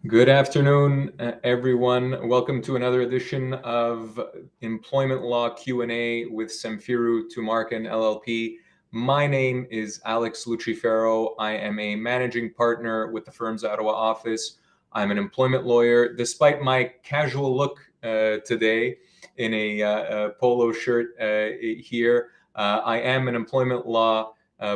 Good afternoon, everyone. Welcome to another edition of Employment Law Q&A with Samfiru, Tumarkin, LLP. My name is Alex Lucifero. I am a managing partner with the firm's Ottawa office. I'm an employment lawyer. Despite my casual look today in a polo shirt here, I am an employment law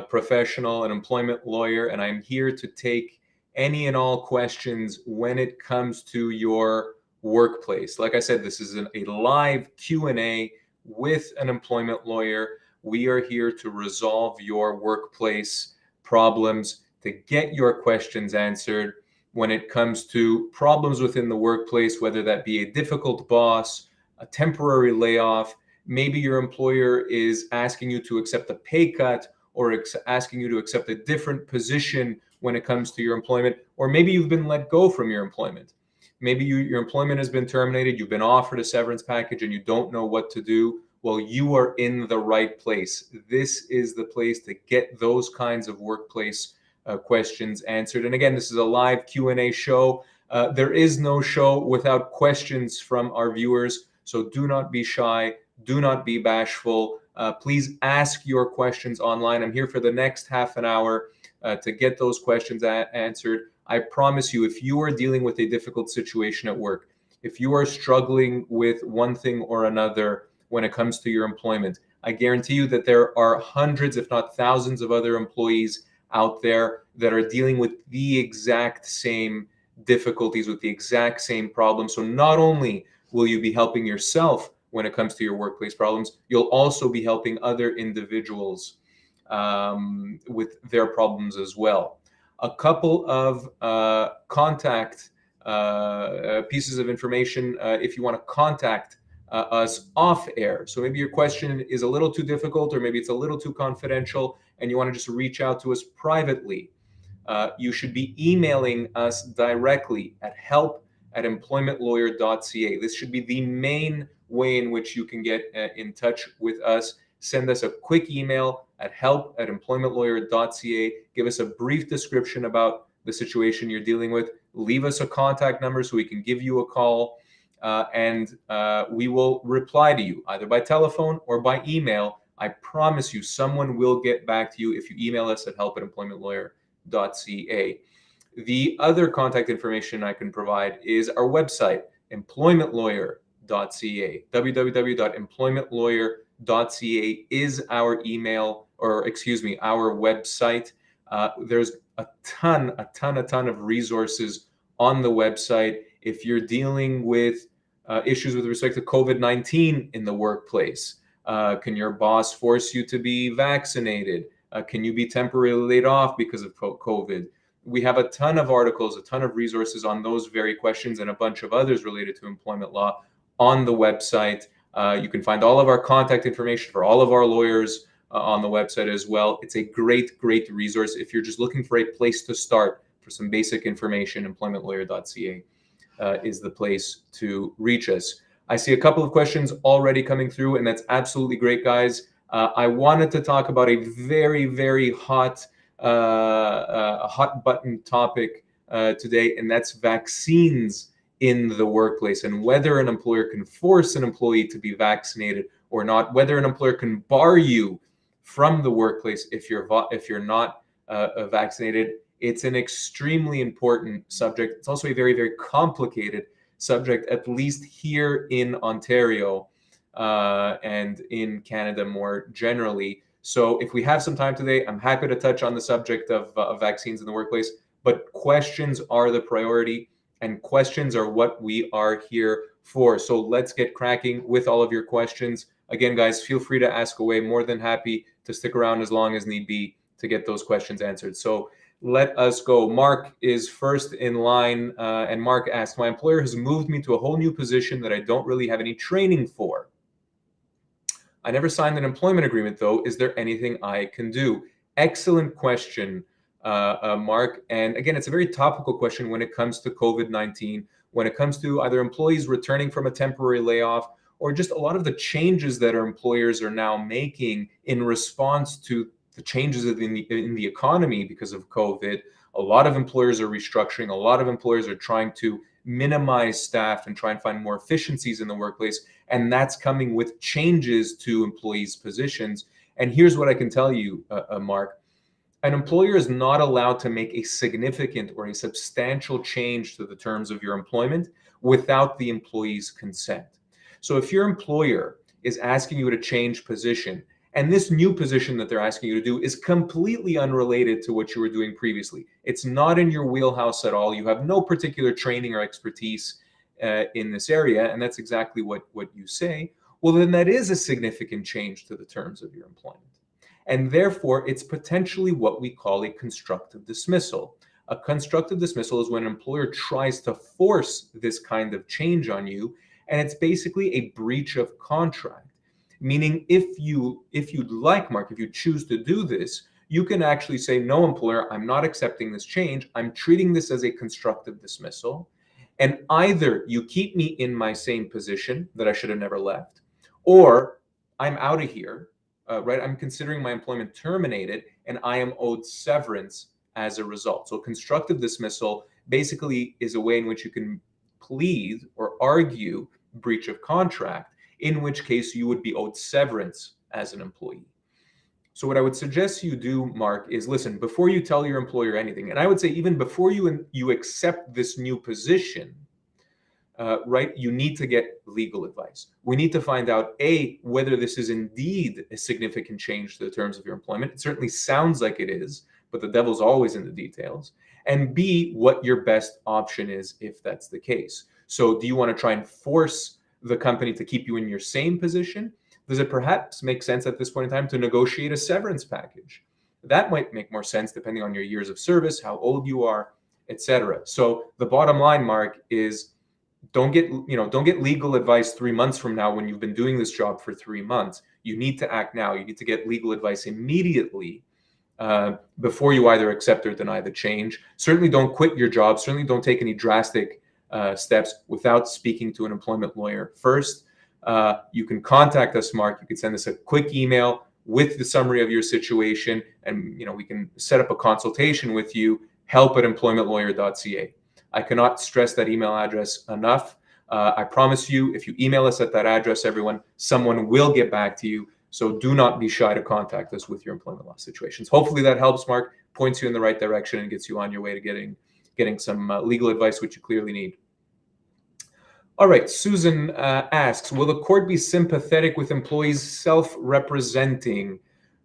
professional, an employment lawyer, and I'm here to take any and all questions when it comes to your workplace. Like I said, this is a live Q&A with an employment lawyer. We are here to resolve your workplace problems, to get your questions answered when it comes to problems within the workplace, whether that be a difficult boss, a temporary layoff, maybe your employer is asking you to accept a pay cut or asking you to accept a different position when it comes to your employment, or maybe you've been let go from your employment. Maybe your employment has been terminated, you've been offered a severance package and you don't know what to do. Well, you are in the right place. This is the place to get those kinds of workplace questions answered. And again, this is a live Q&A show. There is no show without questions from our viewers, so do not be shy, do not be bashful. Please ask your questions online. I'm here for the next half an hour to get those questions answered. I promise you, if you are dealing with a difficult situation at work, if you are struggling with one thing or another when it comes to your employment, I guarantee you that there are hundreds, if not thousands, of other employees out there that are dealing with the exact same difficulties, with the exact same problems. So not only will you be helping yourself when it comes to your workplace problems, you'll also be helping other individuals with their problems as well. A couple of contact pieces of information if you want to contact us off air. So maybe your question is a little too difficult, or maybe it's a little too confidential, and you want to just reach out to us privately. You should be emailing us directly at help@employmentlawyer.ca. This should be the main way in which you can get in touch with us. Send us a quick email at help@employmentlawyer.ca. Give us a brief description about the situation you're dealing with. Leave us a contact number so we can give you a call, and we will reply to you either by telephone or by email. I promise you, someone will get back to you if you email us at help@employmentlawyer.ca. The other contact information I can provide is our website, employmentlawyer.ca. www.employmentlawyer.ca is our email, or excuse me, our website. There's a ton of resources on the website. If you're dealing with issues with respect to COVID-19 in the workplace, can your boss force you to be vaccinated? Can you be temporarily laid off because of COVID? We have a ton of articles, a ton of resources on those very questions and a bunch of others related to employment law on the website. You can find all of our contact information for all of our lawyers on the website as well. It's a great resource. If you're just looking for a place to start for some basic information, employmentlawyer.ca is the place to reach us. I see a couple of questions already coming through, and that's absolutely great, guys. I wanted to talk about a very hot button topic today, and that's vaccines in the workplace, and whether an employer can force an employee to be vaccinated or not, whether an employer can bar you from the workplace if you're not vaccinated. It's an extremely important subject. It's also a very complicated subject, at least here in Ontario and in Canada more generally. So if we have some time today, I'm happy to touch on the subject of vaccines in the workplace, but questions are the priority, and questions are what we are here for. So let's get cracking with all of your questions. Again, guys, feel free to ask away. More than happy to stick around as long as need be to get those questions answered. So let us go. Mark is first in line, and Mark asks, my employer has moved me to a whole new position that I don't really have any training for. I never signed an employment agreement, though. Is there anything I can do? Excellent question, Mark. And again, it's a very topical question when it comes to COVID-19, when it comes to either employees returning from a temporary layoff, or just a lot of the changes that our employers are now making in response to the changes in the economy because of COVID, a lot of employers are restructuring. A lot of employers are trying to minimize staff and try and find more efficiencies in the workplace. And that's coming with changes to employees' positions. And here's what I can tell you, Mark. An employer is not allowed to make a significant or a substantial change to the terms of your employment without the employee's consent. So if your employer is asking you to change position, and this new position that they're asking you to do is completely unrelated to what you were doing previously, it's not in your wheelhouse at all, you have no particular training or expertise in this area, and that's exactly what you say, well, then that is a significant change to the terms of your employment. And therefore, it's potentially what we call a constructive dismissal. A constructive dismissal is when an employer tries to force this kind of change on you, and it's basically a breach of contract. Meaning, if you'd like, Mark, if you choose to do this, you can actually say, no, employer, I'm not accepting this change. I'm treating this as a constructive dismissal. And either you keep me in my same position that I should have never left, or I'm out of here. Right, I'm considering my employment terminated, and I am owed severance as a result. So constructive dismissal basically is a way in which you can plead or argue breach of contract, in which case you would be owed severance as an employee. So what I would suggest you do, Mark, is listen, before you tell your employer anything, and I would say even before you accept this new position, right, you need to get legal advice. We need to find out, A, whether this is indeed a significant change to the terms of your employment. It certainly sounds like it is, but the devil's always in the details. And B, what your best option is if that's the case. So do you want to try and force the company to keep you in your same position? Does it perhaps make sense at this point in time to negotiate a severance package? That might make more sense depending on your years of service, how old you are, etc. So the bottom line, Mark, is don't get legal advice 3 months from now when you've been doing this job for 3 months. You need to act now. You need to get legal advice immediately before you either accept or deny the change. Certainly don't quit your job. Certainly don't take any drastic steps without speaking to an employment lawyer first. You can contact us, Mark. You can send us a quick email with the summary of your situation, and we can set up a consultation with you, help@employmentlawyer.ca. I cannot stress that email address enough. I promise you, if you email us at that address, everyone, someone will get back to you. So do not be shy to contact us with your employment law situations. Hopefully that helps, Mark, points you in the right direction and gets you on your way to getting some legal advice, which you clearly need. All right, Susan asks, will the court be sympathetic with employees self-representing?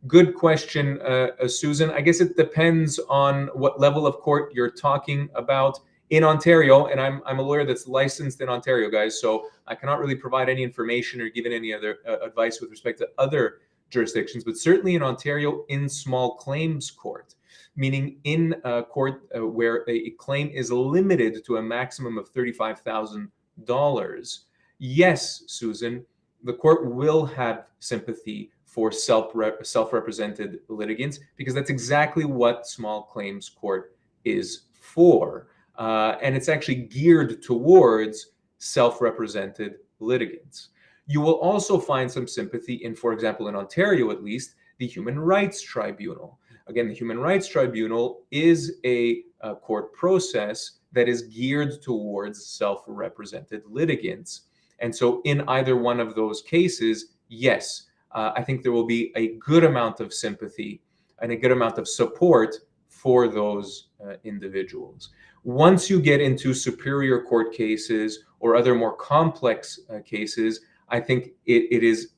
Good question, Susan. I guess it depends on what level of court you're talking about. In Ontario, and I'm a lawyer that's licensed in Ontario, guys, so I cannot really provide any information or give any other advice with respect to other jurisdictions, but certainly in Ontario, in small claims court, meaning in a court where a claim is limited to a maximum of $35,000. Yes, Susan, the court will have sympathy for self-represented litigants, because that's exactly what small claims court is for. And it's actually geared towards self-represented litigants. You will also find some sympathy in, for example, in Ontario at least, the Human Rights Tribunal. Again, the Human Rights Tribunal is a court process that is geared towards self-represented litigants. And so in either one of those cases, yes, I think there will be a good amount of sympathy and a good amount of support for those individuals. Once you get into superior court cases or other more complex cases, I think it is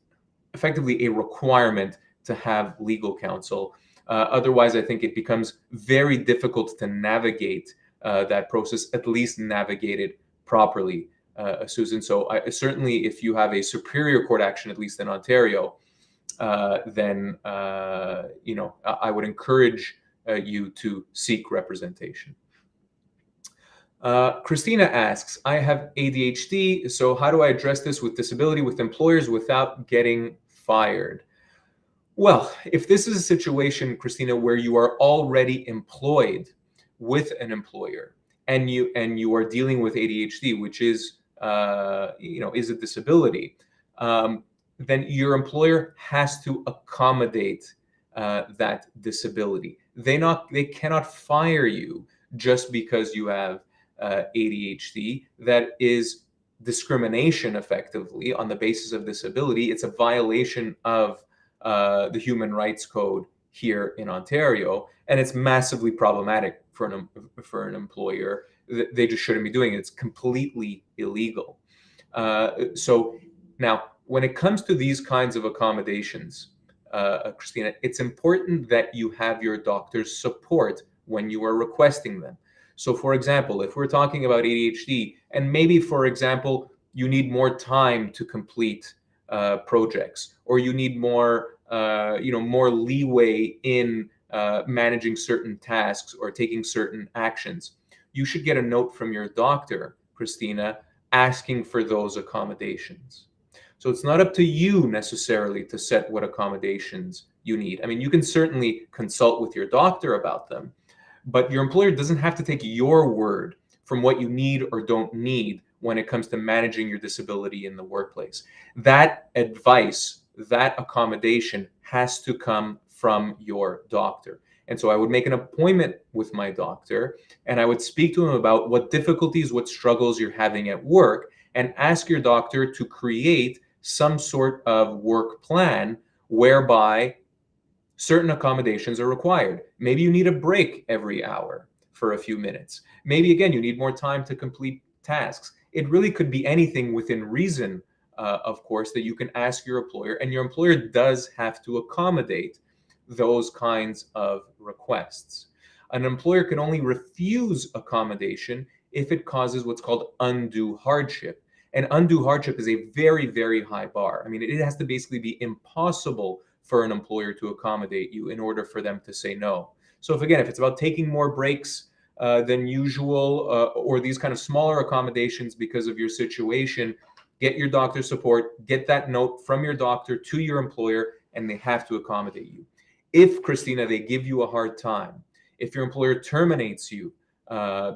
effectively a requirement to have legal counsel. Otherwise, I think it becomes very difficult to navigate that process, at least navigate it properly, Susan. So certainly if you have a superior court action, at least in Ontario, then I would encourage you to seek representation. Christina asks, I have ADHD, so how do I address this with disability with employers without getting fired? Well, if this is a situation, Christina, where you are already employed with an employer and you are dealing with ADHD, which is is a disability, then your employer has to accommodate that disability. They cannot fire you just because you have ADHD. That is discrimination, effectively, on the basis of disability. It's a violation of the Human Rights Code here in Ontario, and it's massively problematic for an employer. They just shouldn't be doing it. It's completely illegal. So now, when it comes to these kinds of accommodations, Christina, it's important that you have your doctor's support when you are requesting them. So, for example, if we're talking about ADHD, and maybe, for example, you need more time to complete projects, or you need more, more leeway in managing certain tasks or taking certain actions, you should get a note from your doctor, Christina, asking for those accommodations. So it's not up to you necessarily to set what accommodations you need. I mean, you can certainly consult with your doctor about them, but your employer doesn't have to take your word from what you need or don't need when it comes to managing your disability in the workplace. That advice, that accommodation has to come from your doctor. And so I would make an appointment with my doctor, and I would speak to him about what difficulties, what struggles you're having at work, and ask your doctor to create some sort of work plan whereby certain accommodations are required. Maybe you need a break every hour for a few minutes. Maybe, again, you need more time to complete tasks. It really could be anything within reason, of course, that you can ask your employer, and your employer does have to accommodate those kinds of requests. An employer can only refuse accommodation if it causes what's called undue hardship. And undue hardship is a very, very high bar. I mean, it has to basically be impossible for an employer to accommodate you in order for them to say no. So if it's about taking more breaks than usual, or these kind of smaller accommodations because of your situation, get your doctor support, get that note from your doctor to your employer, and they have to accommodate you. If, Christina, they give you a hard time, if your employer terminates you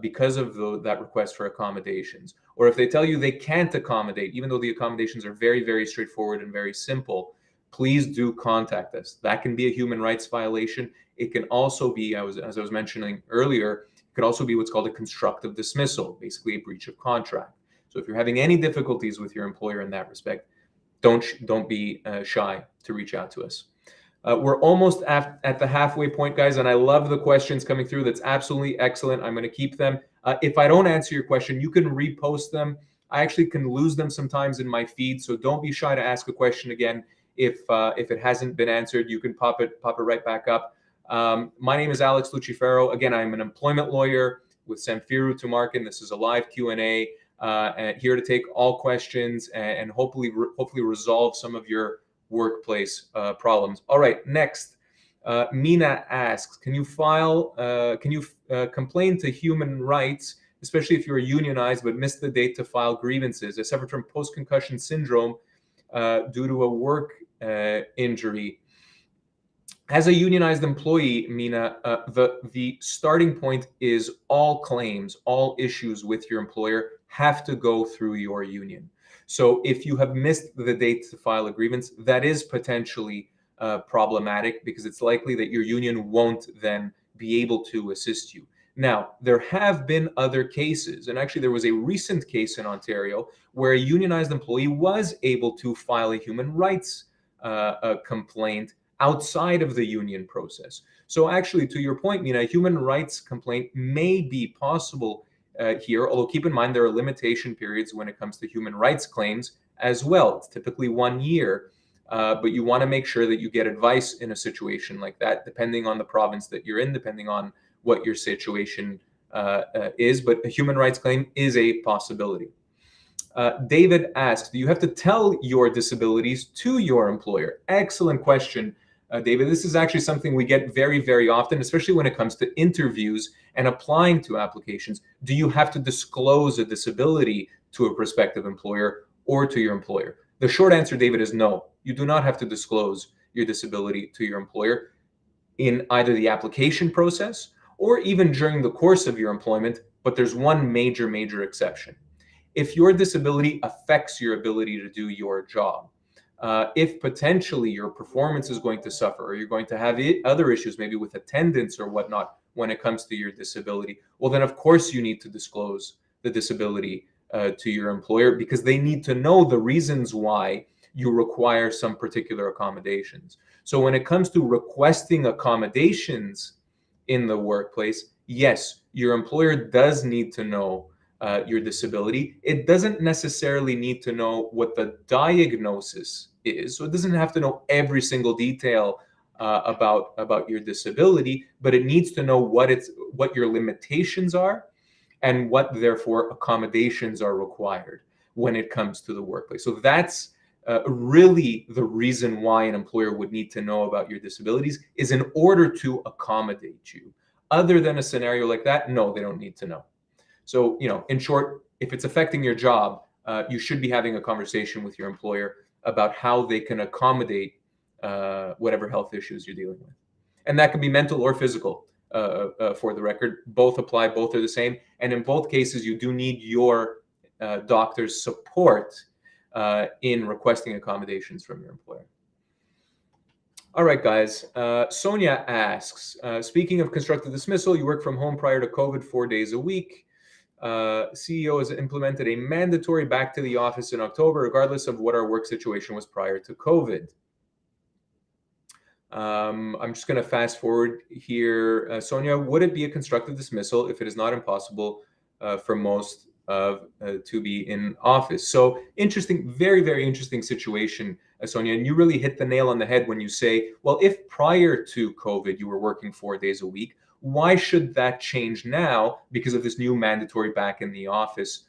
because of that request for accommodations, or if they tell you they can't accommodate, even though the accommodations are very, very straightforward and very simple, please do contact us. That can be a human rights violation. It can also be, as I was mentioning earlier, it could also be what's called a constructive dismissal, basically a breach of contract. So if you're having any difficulties with your employer in that respect, don't be shy to reach out to us. We're almost at the halfway point, guys, and I love the questions coming through. That's absolutely excellent. I'm going to keep them. If I don't answer your question, you can repost them. I actually can lose them sometimes in my feed, so don't be shy to ask a question again. If it hasn't been answered, you can pop it right back up. My name is Alex Lucifero. Again, I'm an employment lawyer with Samfiru, Tumarkin. This is a live Q&A, and here to take all questions and hopefully resolve some of your workplace problems. All right, next, Mina asks, can you complain to human rights, especially if you're unionized but missed the date to file grievances? I suffered from post-concussion syndrome due to a work injury. As a unionized employee, Mina, the starting point is all claims, all issues with your employer have to go through your union. So if you have missed the date to file a grievance, that is potentially problematic, because it's likely that your union won't then be able to assist you. Now, there have been other cases, and actually there was a recent case in Ontario where a unionized employee was able to file a human rights complaint outside of the union process. So actually, to your point, Mina, a human rights complaint may be possible here, although keep in mind there are limitation periods when it comes to human rights claims as well. It's typically 1 year, but you want to make sure that you get advice in a situation like that, depending on the province that you're in, depending on what your situation is. But a human rights claim is a possibility. David asks, do you have to tell your disabilities to your employer? Excellent question, David. This is actually something we get very, very often, especially when it comes to interviews and applying to applications. Do you have to disclose a disability to a prospective employer or to your employer? The short answer, David, is no. You do not have to disclose your disability to your employer in either the application process or even during the course of your employment, but there's one major, major exception. If your disability affects your ability to do your job, if potentially your performance is going to suffer, or you're going to have other issues, maybe with attendance or whatnot, when it comes to your disability, well, then of course you need to disclose the disability to your employer, because they need to know the reasons why you require some particular accommodations. So when it comes to requesting accommodations in the workplace, yes, your employer does need to know your disability. It doesn't necessarily need to know what the diagnosis is. So it doesn't have to know every single detail about your disability, but it needs to know what your limitations are, and what therefore accommodations are required when it comes to the workplace. So that's really the reason why an employer would need to know about your disabilities, is in order to accommodate you. Other than a scenario like that, no, they don't need to know. So, in short, if it's affecting your job, you should be having a conversation with your employer about how they can accommodate whatever health issues you're dealing with. And that can be mental or physical, for the record. Both apply, both are the same. And in both cases, you do need your doctor's support in requesting accommodations from your employer. All right, guys. Sonia asks, speaking of constructive dismissal, you work from home prior to COVID 4 days a week. CEO has implemented a mandatory back to the office in October, regardless of what our work situation was prior to COVID. I'm just going to fast forward here. Sonia, would it be a constructive dismissal if it is not impossible for most to be in office? So interesting, very, very interesting situation, Sonia. And you really hit the nail on the head when you say, well, if prior to COVID you were working 4 days a week, why should that change now because of this new mandatory back in the office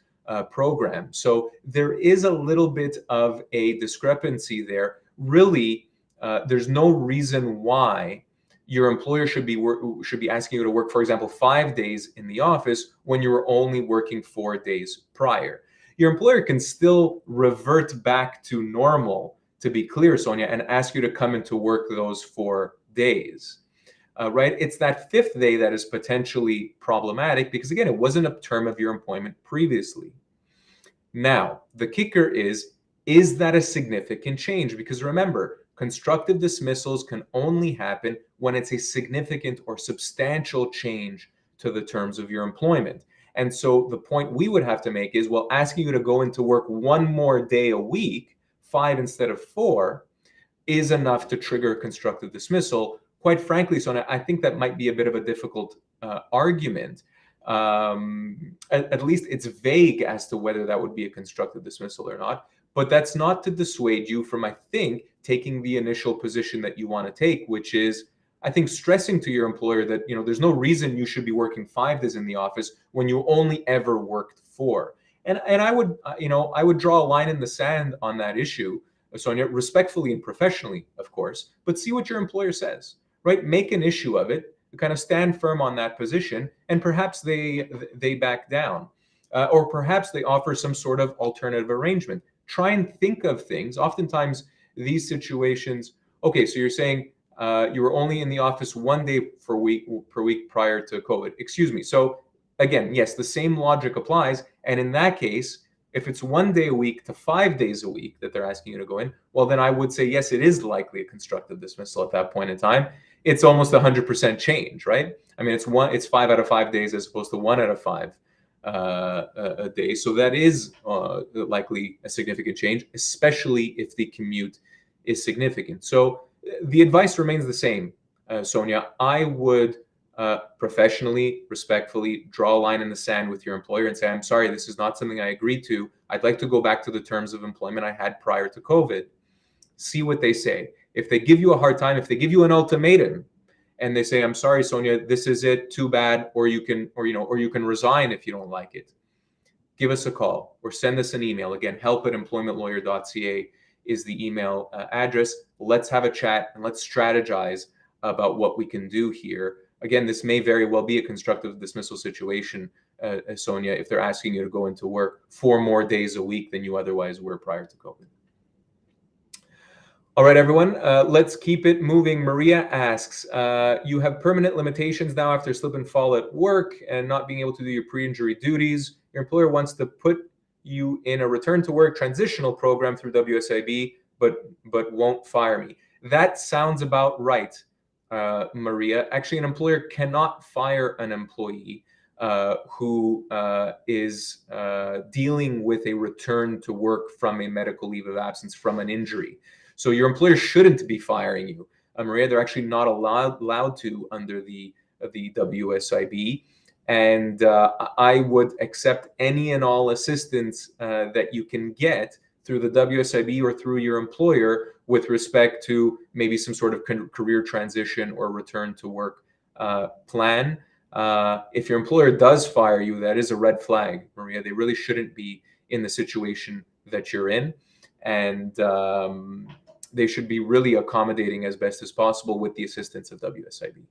program? So there is a little bit of a discrepancy there. Really, there's no reason why your employer should be asking you to work, for example, 5 days in the office when you were only working 4 days prior. Your employer can still revert back to normal, to be clear, Sonia, and ask you to come into work those 4 days. Right? It's that 5th day that is potentially problematic because, again, it wasn't a term of your employment previously. Now, the kicker is that a significant change? Because remember, constructive dismissals can only happen when it's a significant or substantial change to the terms of your employment. And so the point we would have to make is, well, asking you to go into work 1 more day a week, 5 instead of 4, is enough to trigger a constructive dismissal. Quite frankly, Sonia, I think that might be a bit of a difficult argument. At least it's vague as to whether that would be a constructive dismissal or not. But that's not to dissuade you from, I think, taking the initial position that you want to take, which is, I think, stressing to your employer that, there's no reason you should be working 5 days in the office when you only ever worked 4. And I would, I would draw a line in the sand on that issue, Sonia, respectfully and professionally, of course, but see what your employer says, right? Make an issue of it, kind of stand firm on that position, and perhaps they back down, or perhaps they offer some sort of alternative arrangement. Try and think of things. Oftentimes, these situations, okay, so you're saying you were only in the office 1 day per week prior to COVID. Excuse me. So again, yes, the same logic applies. And in that case, if it's 1 day a week to 5 days a week that they're asking you to go in, well, then I would say, yes, it is likely a constructive dismissal at that point in time. It's almost 100% change, right? I mean, it's 5 out of 5 days as opposed to 1 out of 5 a day. So that is likely a significant change, especially if the commute is significant. So the advice remains the same, Sonia. I would professionally, respectfully draw a line in the sand with your employer and say, I'm sorry, this is not something I agreed to. I'd like to go back to the terms of employment I had prior to COVID. See what they say. If they give you a hard time, if they give you an ultimatum, and they say, I'm sorry, Sonia, this is it, too bad, or you can resign if you don't like it, give us a call or send us an email. Again, help@employmentlawyer.ca is the email address. Let's have a chat and let's strategize about what we can do here. Again, this may very well be a constructive dismissal situation, Sonia, if they're asking you to go into work 4 more days a week than you otherwise were prior to COVID. All right, everyone, let's keep it moving. Maria asks, you have permanent limitations now after slip and fall at work and not being able to do your pre-injury duties. Your employer wants to put you in a return to work transitional program through WSIB, but won't fire me. That sounds about right, Maria. Actually, an employer cannot fire an employee who is dealing with a return to work from a medical leave of absence from an injury. So your employer shouldn't be firing you, Maria. They're actually not allowed to under the WSIB. And I would accept any and all assistance that you can get through the WSIB or through your employer with respect to maybe some sort of career transition or return to work plan. If your employer does fire you, that is a red flag, Maria. They really shouldn't be in the situation that you're in. And they should be really accommodating as best as possible with the assistance of WSIB.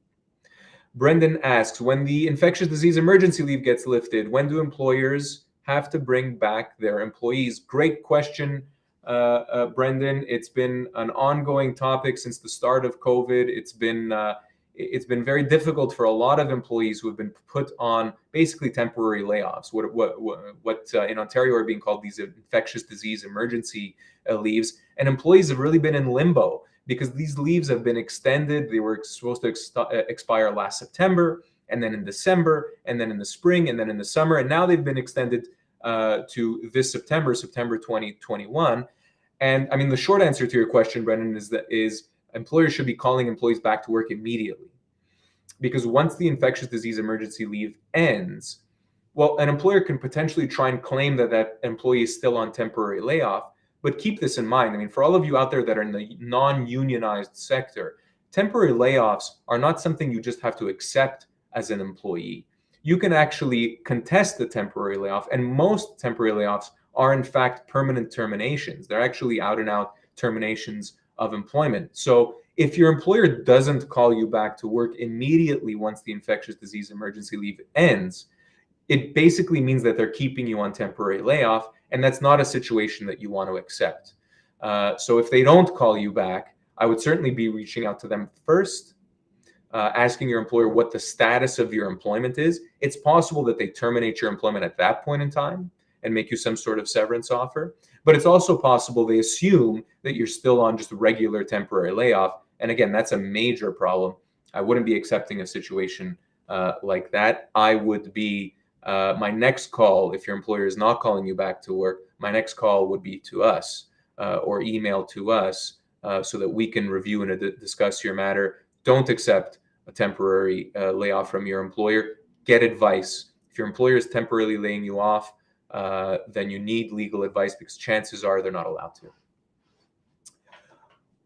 Brendan asks, when the infectious disease emergency leave gets lifted, when do employers have to bring back their employees? Great question, Brendan. It's been an ongoing topic since the start of COVID. It's been very difficult for a lot of employees who have been put on basically temporary layoffs, what in Ontario are being called these infectious disease emergency leaves. And employees have really been in limbo because these leaves have been extended. They were supposed to expire last September, and then in December, and then in the spring, and then in the summer. And now they've been extended to this September 2021. And I mean, the short answer to your question, Brendan, is employers should be calling employees back to work immediately. Because once the infectious disease emergency leave ends, well, an employer can potentially try and claim that that employee is still on temporary layoff. But keep this in mind. I mean, for all of you out there that are in the non-unionized sector, temporary layoffs are not something you just have to accept as an employee. You can actually contest the temporary layoff, and most temporary layoffs are in fact permanent terminations. They're actually out and out terminations of employment. So if your employer doesn't call you back to work immediately once the infectious disease emergency leave ends, it basically means that they're keeping you on temporary layoff, and that's not a situation that you want to accept. So if they don't call you back, I would certainly be reaching out to them first, asking your employer what the status of your employment is. It's possible that they terminate your employment at that point in time and make you some sort of severance offer. But it's also possible they assume that you're still on just a regular temporary layoff. And again, that's a major problem. I wouldn't be accepting a situation like that. I would be my next call, if your employer is not calling you back to work, my next call would be to us or email to us so that we can review and discuss your matter. Don't accept a temporary layoff from your employer. Get advice. If your employer is temporarily laying you off, then you need legal advice because chances are they're not allowed to.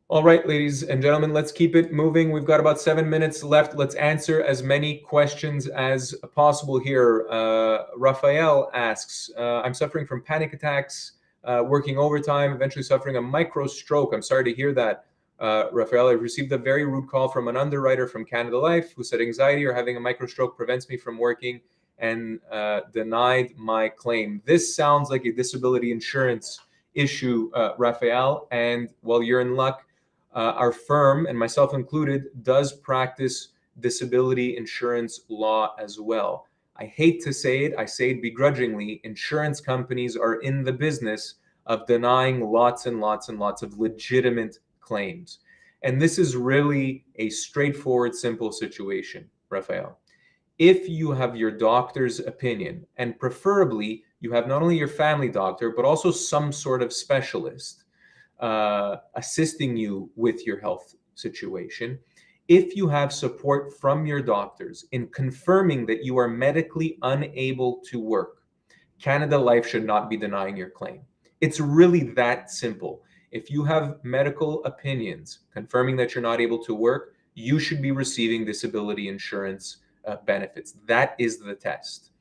All right, ladies and gentlemen, let's keep it moving. We've got about 7 minutes left. Let's answer as many questions as possible here. Raphael asks, I'm suffering from panic attacks, working overtime, eventually suffering a micro stroke. I'm sorry to hear that, Raphael. I received a very rude call from an underwriter from Canada Life who said anxiety or having a micro stroke prevents me from working and denied my claim. This sounds like a disability insurance issue, Raphael, and well, you're in luck. Our firm, and myself included, does practice disability insurance law as well. I hate to say it, I say it begrudgingly, insurance companies are in the business of denying lots and lots and lots of legitimate claims. And this is really a straightforward, simple situation, Raphael. If you have your doctor's opinion, and preferably you have not only your family doctor, but also some sort of specialist assisting you with your health situation, if you have support from your doctors in confirming that you are medically unable to work, Canada Life should not be denying your claim. It's really that simple. If you have medical opinions confirming that you're not able to work, you should be receiving disability insurance benefits. That is the test.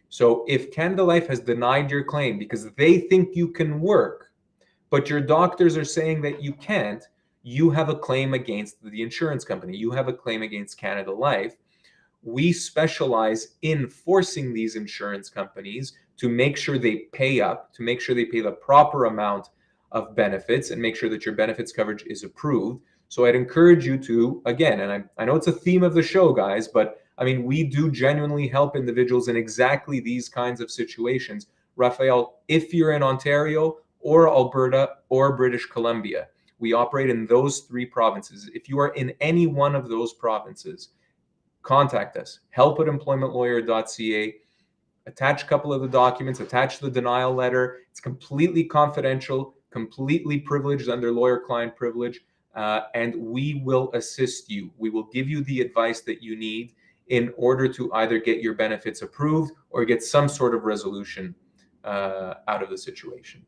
So if Canada Life has denied your claim because they think you can work, but your doctors are saying that you can't, you have a claim against the insurance company. You have a claim against Canada Life. We specialize in forcing these insurance companies to make sure they pay up, to make sure they pay the proper amount of benefits and make sure that your benefits coverage is approved. So I'd encourage you to, again, and I know it's a theme of the show, guys, but I mean, we do genuinely help individuals in exactly these kinds of situations. Raphael, if you're in Ontario, or Alberta, or British Columbia. We operate in those 3 provinces. If you are in any one of those provinces, contact us, help@employmentlawyer.ca. Attach a couple of the documents, attach the denial letter. It's completely confidential, completely privileged under lawyer-client privilege, and we will assist you. We will give you the advice that you need in order to either get your benefits approved or get some sort of resolution out of the situation.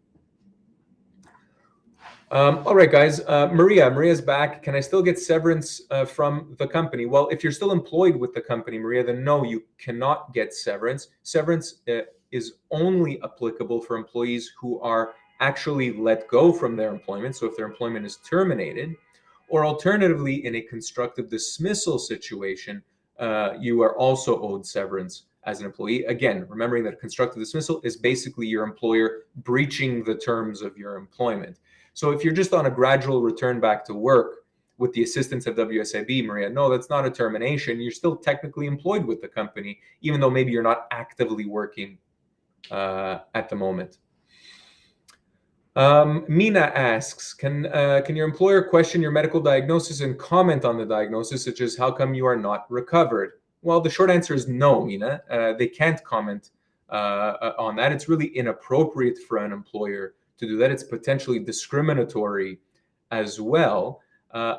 All right, guys. Maria's back. Can I still get severance from the company? Well, if you're still employed with the company, Maria, then no, you cannot get severance. Severance is only applicable for employees who are actually let go from their employment. So if their employment is terminated, or alternatively, in a constructive dismissal situation, you are also owed severance as an employee. Again, remembering that constructive dismissal is basically your employer breaching the terms of your employment. So if you're just on a gradual return back to work with the assistance of WSIB, Maria, no, that's not a termination. You're still technically employed with the company, even though maybe you're not actively working at the moment. Mina asks, can your employer question your medical diagnosis and comment on the diagnosis, such as how come you are not recovered? Well, the short answer is no, Mina. They can't comment on that. It's really inappropriate for an employer to do that. It's potentially discriminatory as well.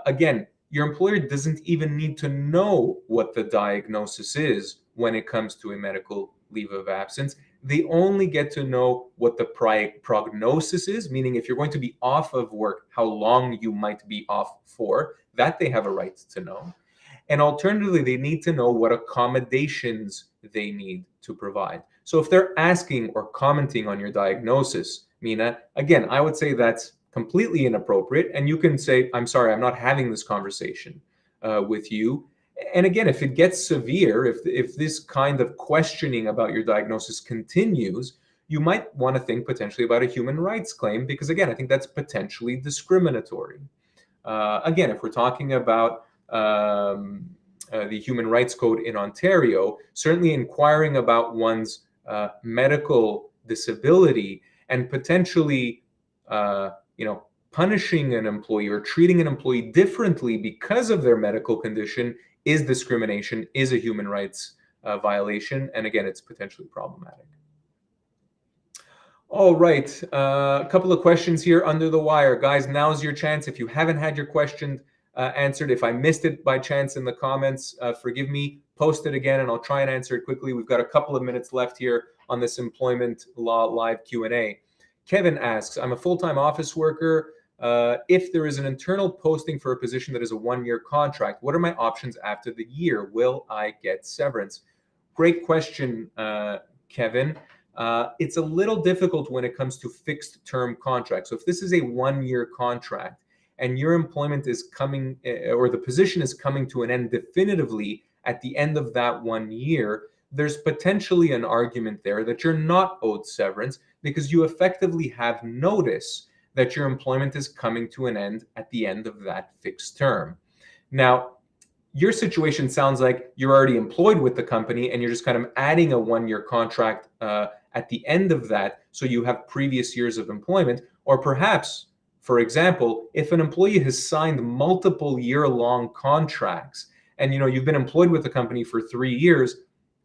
Again, your employer doesn't even need to know what the diagnosis is when it comes to a medical leave of absence. They only get to know what the prognosis is, meaning if you're going to be off of work, how long you might be off for. That they have a right to know. And alternatively, they need to know what accommodations they need to provide. So if they're asking or commenting on your diagnosis, Mina, again, I would say that's completely inappropriate. And you can say, I'm sorry, I'm not having this conversation with you. And again, if it gets severe, if this kind of questioning about your diagnosis continues, you might want to think potentially about a human rights claim, because again, I think that's potentially discriminatory. Again, if we're talking about the Human Rights Code in Ontario, certainly inquiring about one's medical disability and potentially, punishing an employee or treating an employee differently because of their medical condition is discrimination, is a human rights violation, and again, it's potentially problematic. All right, a couple of questions here under the wire. Guys, now's your chance. If you haven't had your question answered, if I missed it by chance in the comments, forgive me, post it again and I'll try and answer it quickly. We've got a couple of minutes left here on this employment law live Q&A. Kevin asks, I'm a full-time office worker. If there is an internal posting for a position that is a one-year contract, what are my options after the year? Will I get severance? Great question, Kevin. It's a little difficult when it comes to fixed term contracts. So if this is a one-year contract and your employment is coming, or the position is coming to an end definitively at the end of that 1 year, there's potentially an argument there that you're not owed severance because you effectively have notice that your employment is coming to an end at the end of that fixed term. Now, your situation sounds like you're already employed with the company and you're just kind of adding a one-year contract at the end of that, so you have previous years of employment. Or perhaps, for example, if an employee has signed multiple year-long contracts and you've been employed with the company for 3 years,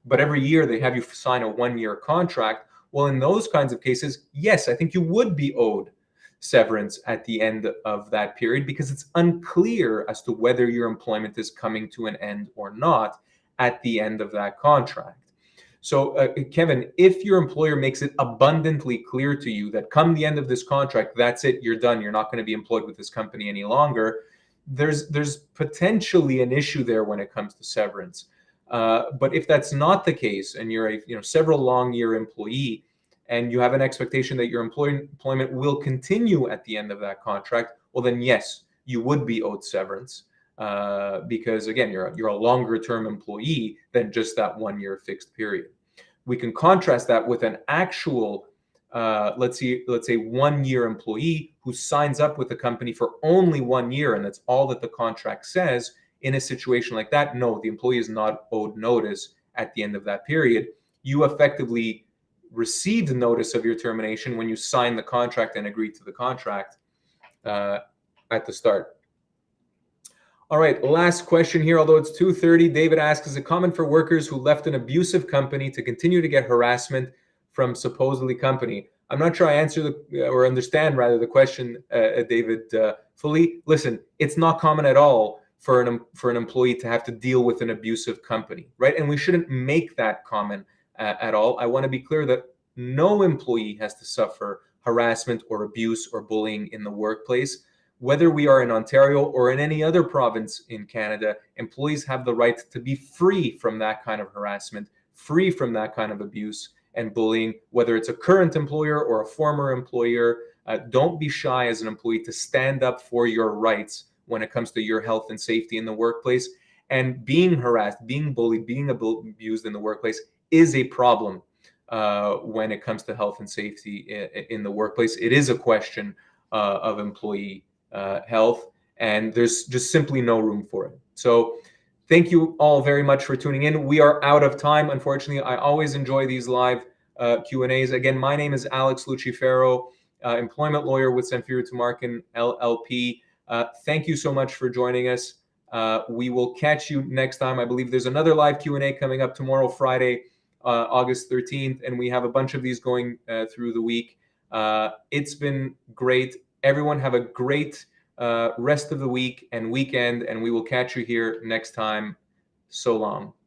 but every year they have you sign a one-year contract, well, in those kinds of cases, yes, I think you would be owed severance at the end of that period because it's unclear as to whether your employment is coming to an end or not at the end of that contract. So, Kevin, if your employer makes it abundantly clear to you that come the end of this contract, that's it, you're done, you're not going to be employed with this company any longer, there's potentially an issue there when it comes to severance. But if that's not the case and you're a several long year employee and you have an expectation that your employment will continue at the end of that contract, well then yes, you would be owed severance because again, you're a longer term employee than just that 1 year fixed period. We can contrast that with an actual, let's say 1 year employee who signs up with the company for only 1 year, and that's all that the contract says. In a situation like that, no, the employee is not owed notice at the end of that period. You effectively received notice of your termination when you signed the contract and agreed to the contract at the start. All right, last question here, although it's 2:30. David asks, is it common for workers who left an abusive company to continue to get harassment from supposedly company? I'm not sure I answer or understand rather the question, David, fully. Listen, it's not common at all for an employee to have to deal with an abusive company, right? And we shouldn't make that common at all. I want to be clear that no employee has to suffer harassment or abuse or bullying in the workplace. Whether we are in Ontario or in any other province in Canada, employees have the right to be free from that kind of harassment, free from that kind of abuse and bullying, whether it's a current employer or a former employer. Don't be shy as an employee to stand up for your rights when it comes to your health and safety in the workplace. And being harassed, being bullied, being abused in the workplace is a problem when it comes to health and safety in the workplace. It is a question of employee health, and there's just simply no room for it. So thank you all very much for tuning in. We are out of time, unfortunately. I always enjoy these live Q&As. Again, my name is Alex Lucifero, employment lawyer with Samfiru Tumarkin, LLP. Thank you so much for joining us. We will catch you next time. I believe there's another live Q&A coming up tomorrow, Friday, August 13th, and we have a bunch of these going through the week. It's been great. Everyone have a great rest of the week and weekend, and we will catch you here next time. So long.